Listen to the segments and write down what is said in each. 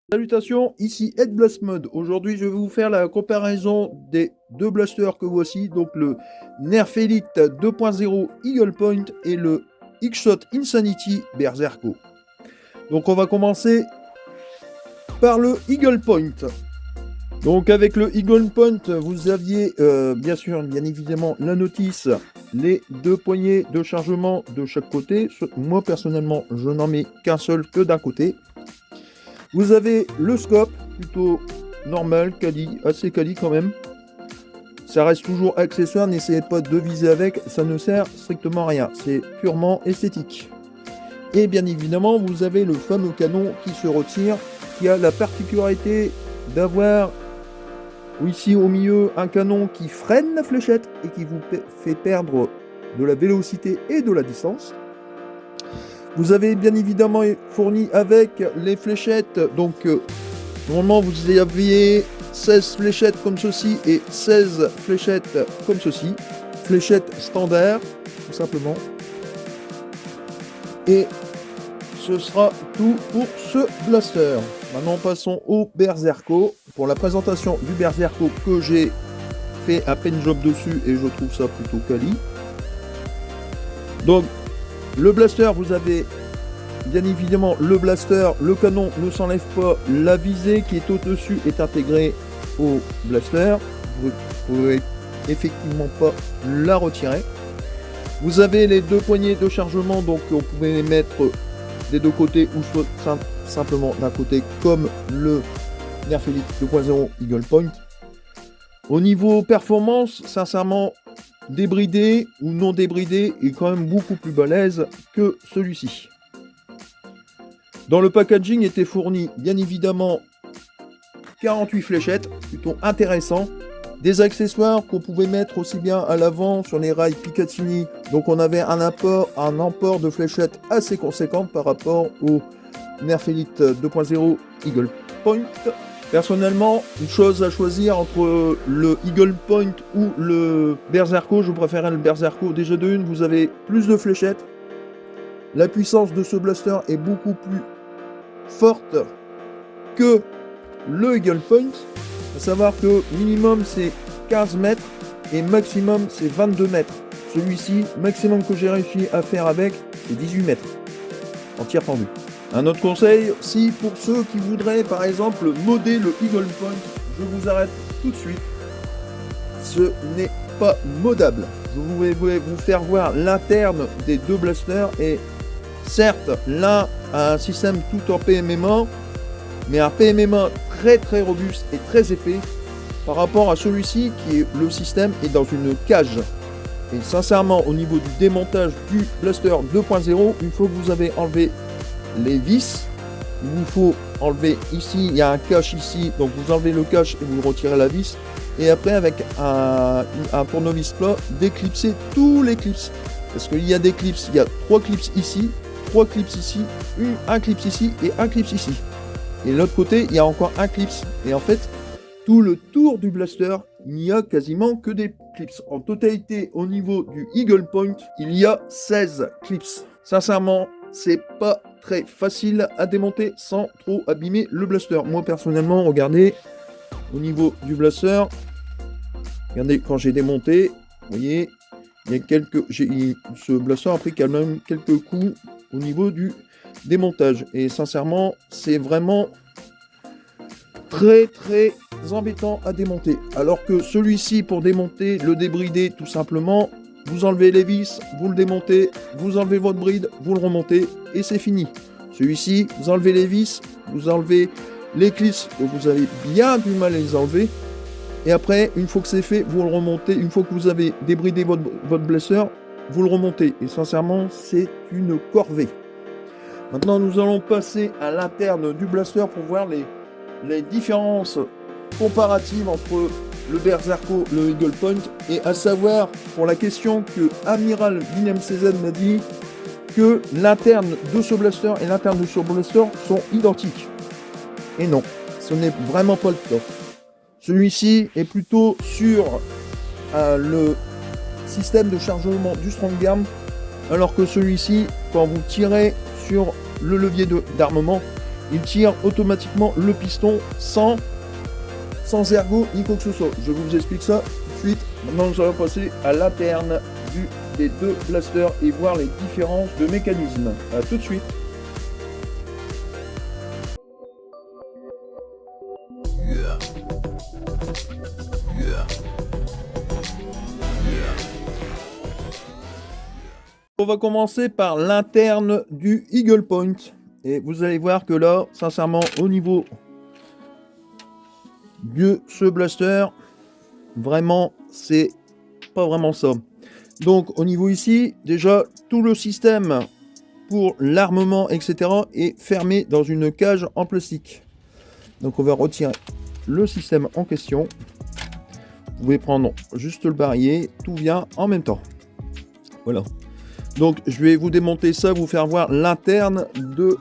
Salutations, ici Ed Blast Mode. Aujourd'hui, je vais vous faire la comparaison des deux blasters que voici, donc le Nerf Elite 2.0 Eagle Point et le X-Shot Insanity Berserko. Donc on va commencer par le Eagle Point. Donc avec le Eagle Point, vous aviez bien évidemment la notice, les deux poignées de chargement de chaque côté. Moi personnellement, je n'en mets qu'un seul que d'un côté. Vous avez le scope, plutôt normal, quali, assez quali quand même. Ça reste toujours accessoire, n'essayez pas de viser avec, ça ne sert strictement à rien, c'est purement esthétique. Et bien évidemment, vous avez le fameux canon qui se retire, qui a la particularité d'avoir ici au milieu un canon qui freine la fléchette et qui vous fait perdre de la vélocité et de la distance. Vous avez bien évidemment fourni avec les fléchettes, donc normalement vous aviez 16 fléchettes comme ceci et 16 fléchettes comme ceci. Fléchettes standard, tout simplement. Et ce sera tout pour ce blaster. Maintenant passons au Berserko. Pour la présentation du Berserko que j'ai fait un pen job dessus et je trouve ça plutôt quali. Donc le blaster, vous avez bien évidemment le blaster, le canon ne s'enlève pas, la visée qui est au-dessus est intégrée au blaster, vous ne pouvez effectivement pas la retirer. Vous avez les deux poignées de chargement, donc on pouvait les mettre des deux côtés ou soit simplement d'un côté comme le Nerf Elite 2.0 Eagle Point. Au niveau performance, sincèrement, débridé ou non débridé est quand même beaucoup plus balèze que celui-ci. Dans le packaging était fourni bien évidemment 48 fléchettes, plutôt intéressant. Des accessoires qu'on pouvait mettre aussi bien à l'avant sur les rails Picatinny. Donc on avait un emport de fléchettes assez conséquent par rapport au Nerf Elite 2.0 Eagle Point. Personnellement, une chose à choisir entre le Eagle Point ou le Berserko, je préférais le Berserko. Déjà de une, vous avez plus de fléchettes. La puissance de ce blaster est beaucoup plus forte que le Eagle Point. À savoir que minimum c'est 15 mètres et maximum c'est 22 mètres. Celui-ci, maximum que j'ai réussi à faire avec, c'est 18 mètres en tir tendu. Un autre conseil, si pour ceux qui voudraient par exemple modder le Eagle Point, je vous arrête tout de suite. Ce n'est pas modable. Je vais vous faire voir l'interne des deux blasters et certes, l'un a un système tout en PMMA, mais un PMMA très robuste et très épais par rapport à celui-ci qui est le système est dans une cage. Et sincèrement, au niveau du démontage du blaster 2.0, une fois que vous avez enlevé les vis, il vous faut enlever ici, il y a un cache ici, donc vous enlevez le cache et vous retirez la vis. Et après avec un tournevis plat, déclipser tous les clips. Parce qu'il y a des clips, il y a 3 clips ici, 3 clips ici, un clip ici et un clip ici. Et de l'autre côté, il y a encore un clip. Et en fait, tout le tour du blaster, il n'y a quasiment que des clips. En totalité, au niveau du Eagle Point, il y a 16 clips. Sincèrement, c'est pas très facile à démonter sans trop abîmer le blaster. Moi, personnellement, regardez, au niveau du blaster, regardez, quand j'ai démonté, vous voyez, il y a ce blaster a pris quand même quelques coups au niveau du démontage. Et sincèrement, c'est vraiment très embêtant à démonter. Alors que celui-ci, pour démonter, le débrider tout simplement, vous enlevez les vis, vous le démontez, vous enlevez votre bride, vous le remontez et c'est fini. Celui-ci, vous enlevez les vis, vous enlevez les clips que vous avez bien du mal à les enlever. Et après, une fois que c'est fait, vous le remontez. Une fois que vous avez débridé votre blaster, vous le remontez. Et sincèrement, c'est une corvée. Maintenant, nous allons passer à l'interne du blaster pour voir les différences comparatives entre le Berserko, le Eagle Point, et à savoir, pour la question que Amiral Binem CZ m'a dit, que l'interne de ce blaster et l'interne de ce blaster sont identiques. Et non, ce n'est vraiment pas le cas. Celui-ci est plutôt sur le système de chargement du Strong Arm, alors que celui-ci, quand vous tirez sur le levier d'armement, il tire automatiquement le piston sans ergot ni quoi que ce soit. Je vous explique ça tout de suite. Maintenant, nous allons passer à l'interne des deux blasters et voir les différences de mécanisme. A tout de suite. On va commencer par l'interne du Eagle Point. Et vous allez voir que là, sincèrement, au niveau de ce blaster, vraiment, c'est pas vraiment ça. Donc, au niveau ici, déjà, tout le système pour l'armement, etc., est fermé dans une cage en plastique. Donc, on va retirer le système en question. Vous pouvez prendre juste le barillet, tout vient en même temps. Voilà. Donc, je vais vous démonter ça, vous faire voir l'interne de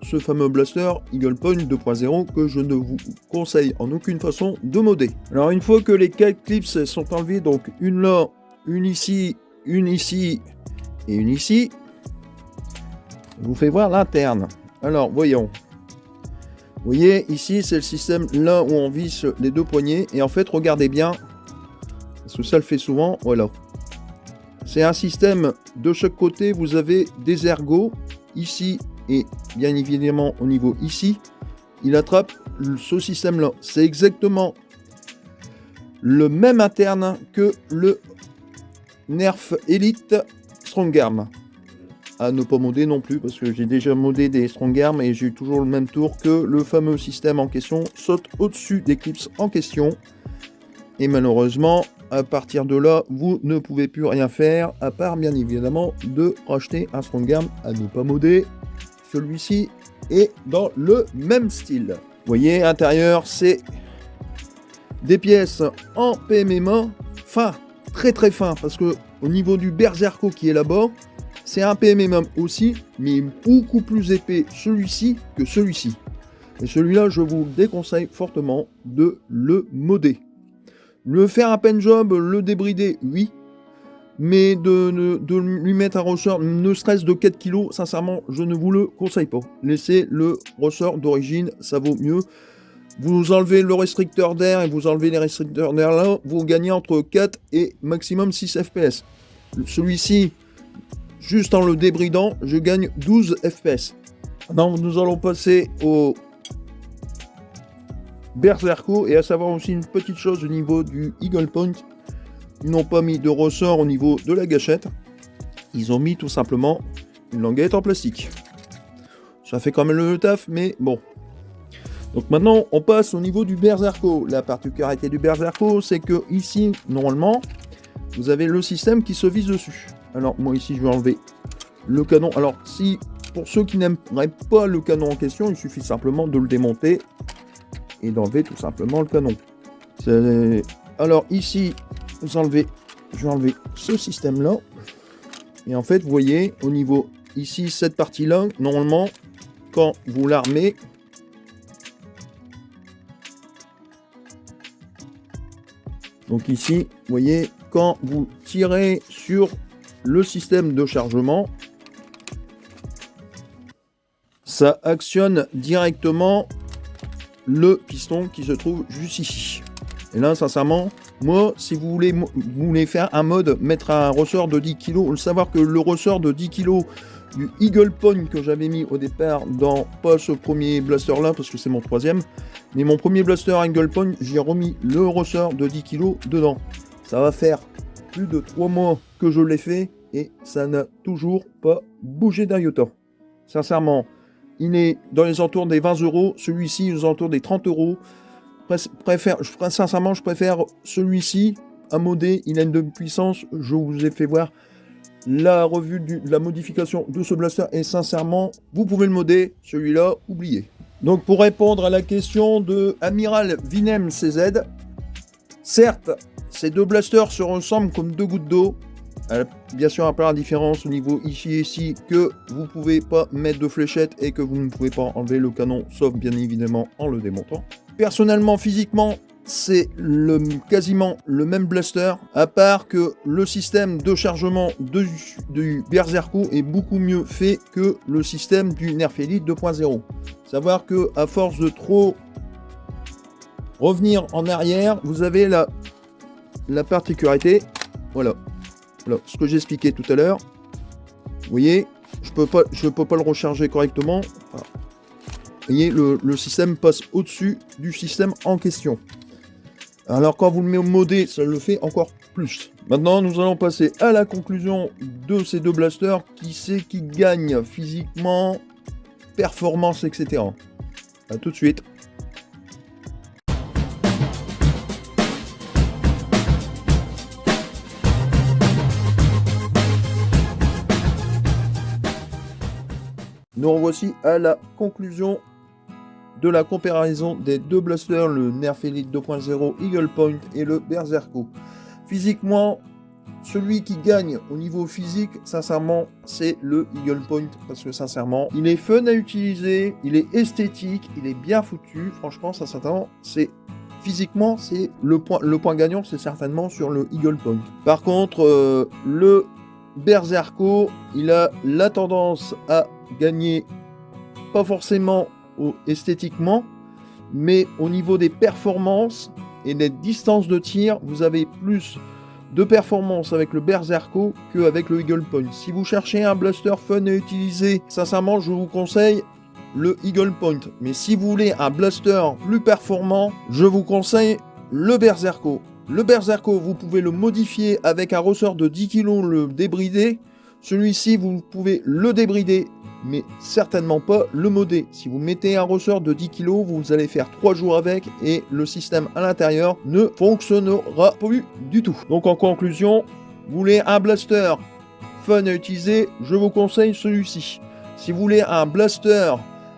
ce fameux blaster Eagle Point 2.0 que je ne vous conseille en aucune façon de modder. Alors, une fois que les 4 clips sont enlevés, donc une là, une ici et une ici, je vous fais voir l'interne. Alors, voyons. Vous voyez, ici, c'est le système là où on visse les deux poignées. Et en fait, regardez bien, parce que ça le fait souvent, voilà. C'est un système de chaque côté, vous avez des ergots, ici et bien évidemment au niveau ici. Il attrape ce système-là. C'est exactement le même interne que le Nerf Elite Strong Arm. À ne pas modder non plus, parce que j'ai déjà modé des Strong Arm et j'ai eu toujours le même tour que le fameux système en question saute au-dessus des clips en question. Et malheureusement, à partir de là, vous ne pouvez plus rien faire, à part bien évidemment de racheter un Strong Arm à ne pas modder. Celui-ci est dans le même style. Vous voyez, intérieur, c'est des pièces en PMMA, fin, très très fin, parce que au niveau du Berserko qui est là-bas, c'est un PMMA aussi, mais beaucoup plus épais celui-ci que celui-ci. Et celui-là, je vous déconseille fortement de le modder. Le faire un pen job, le débrider, oui. Mais de lui mettre un ressort, ne serait-ce de 4 kg, sincèrement, je ne vous le conseille pas. Laissez le ressort d'origine, ça vaut mieux. Vous enlevez le restricteur d'air et vous enlevez les restricteurs d'air là, vous gagnez entre 4 et maximum 6 FPS. Celui-ci, juste en le débridant, je gagne 12 FPS. Maintenant, nous allons passer au Berserko, et à savoir aussi une petite chose au niveau du Eagle Point. Ils n'ont pas mis de ressort au niveau de la gâchette. Ils ont mis tout simplement une languette en plastique. Ça fait quand même le taf, mais bon. Donc maintenant, on passe au niveau du Berserko. La particularité du Berserko, c'est que ici, normalement, vous avez le système qui se vise dessus. Alors moi ici, je vais enlever le canon. Alors si, pour ceux qui n'aimeraient pas le canon en question, il suffit simplement de le démonter et d'enlever tout simplement le canon. Alors ici, je vais enlever ce système là, et en fait vous voyez au niveau ici, cette partie là, normalement quand vous l'armez, donc ici vous voyez, quand vous tirez sur le système de chargement, ça actionne directement le piston qui se trouve juste ici. Et là, sincèrement, moi, si vous voulez faire un mode, mettre un ressort de 10 kg, le savoir que le ressort de 10 kg du Eagle Point que j'avais mis au départ dans, pas ce premier blaster là, parce que c'est mon troisième, mais mon premier blaster Eagle Point, j'ai remis le ressort de 10 kg dedans. Ça va faire plus de 3 mois que je l'ai fait, et ça n'a toujours pas bougé d'un iota. Sincèrement, il est dans les entours des 20 €, celui-ci aux entours des 30 €. Sincèrement, je préfère celui-ci à modder. Il a une puissance. Je vous ai fait voir la revue de la modification de ce blaster. Et sincèrement, vous pouvez le modder. Celui-là, oubliez. Donc, pour répondre à la question de Amiral Vinem CZ, certes, ces deux blasters se ressemblent comme deux gouttes d'eau. Bien sûr, à part la différence au niveau ici et ici, que vous ne pouvez pas mettre de fléchette et que vous ne pouvez pas enlever le canon, sauf bien évidemment en le démontant. Personnellement, physiquement, c'est quasiment le même blaster, à part que le système de chargement du Berserko est beaucoup mieux fait que le système du Nerf Elite 2.0. Savoir que à force de trop revenir en arrière, vous avez la particularité, voilà, ce que j'expliquais tout à l'heure. Vous voyez, je peux pas le recharger correctement. Voilà. Vous voyez, le système passe au-dessus du système en question. Alors quand vous le mettez au modé, ça le fait encore plus. Maintenant, nous allons passer à la conclusion de ces deux blasters. Qui c'est qui gagne physiquement, performance, etc. A tout de suite. Nous revoici à la conclusion de la comparaison des deux blasters, le Nerf Elite 2.0 Eagle Point et le Berserko. Physiquement, celui qui gagne au niveau physique, sincèrement, c'est le Eagle Point, parce que sincèrement, il est fun à utiliser, il est esthétique, il est bien foutu. Franchement, sincèrement, physiquement, c'est le point gagnant, c'est certainement sur le Eagle Point. Par contre, le Berserko, il a la tendance à gagner, pas forcément esthétiquement, mais au niveau des performances et des distances de tir, vous avez plus de performance avec le Berserko qu'avec le Eagle Point. Si vous cherchez un blaster fun à utiliser, sincèrement, je vous conseille le Eagle Point. Mais si vous voulez un blaster plus performant, je vous conseille le Berserko. Le Berserko, vous pouvez le modifier avec un ressort de 10 kg, le débrider. Celui-ci, vous pouvez le débrider, mais certainement pas le modder. Si vous mettez un ressort de 10 kg, vous allez faire 3 jours avec et le système à l'intérieur ne fonctionnera plus du tout. Donc en conclusion, vous voulez un blaster fun à utiliser, je vous conseille celui-ci. Si vous voulez un blaster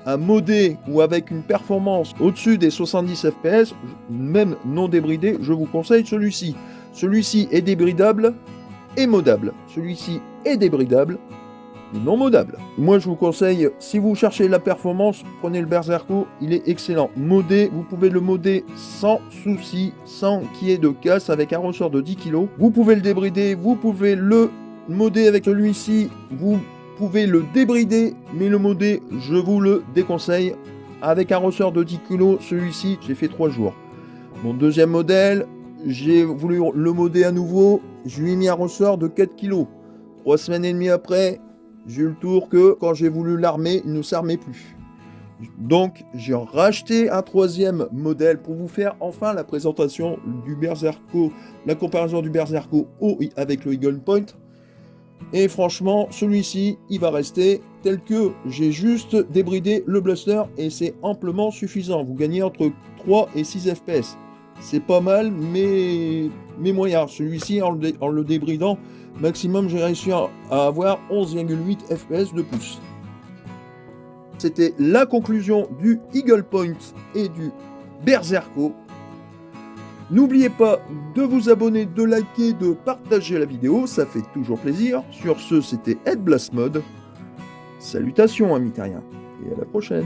à modder ou avec une performance au-dessus des 70 fps, même non débridé, je vous conseille celui-ci. Celui-ci est débridable et modable. Celui-ci est débridable, non modable. Moi je vous conseille, si vous cherchez la performance, prenez le Berserko, il est excellent. Modé, vous pouvez le modder sans souci, sans qu'il y ait de casse, avec un ressort de 10 kg. Vous pouvez le débrider, vous pouvez le modder avec celui-ci, vous pouvez le débrider, mais le modder, je vous le déconseille. Avec un ressort de 10 kg, celui-ci, j'ai fait 3 jours. Mon deuxième modèle, j'ai voulu le modder à nouveau, je lui ai mis un ressort de 4 kg. 3 semaines et demie après, j'ai eu le tour que quand j'ai voulu l'armer, il ne s'armait plus. Donc j'ai racheté un troisième modèle pour vous faire enfin la présentation du Berserko, la comparaison du Berserko avec le Eagle Point. Et franchement, celui-ci, il va rester tel que j'ai juste débridé le blaster et c'est amplement suffisant. Vous gagnez entre 3 et 6 fps. C'est pas mal, mais moyen. Celui-ci, en le débridant, maximum, j'ai réussi à avoir 11,8 fps de plus. C'était la conclusion du Eagle Point et du Berserko. N'oubliez pas de vous abonner, de liker, de partager la vidéo, ça fait toujours plaisir. Sur ce, c'était Ed Blast Mode. Salutations amis terriens, et à la prochaine.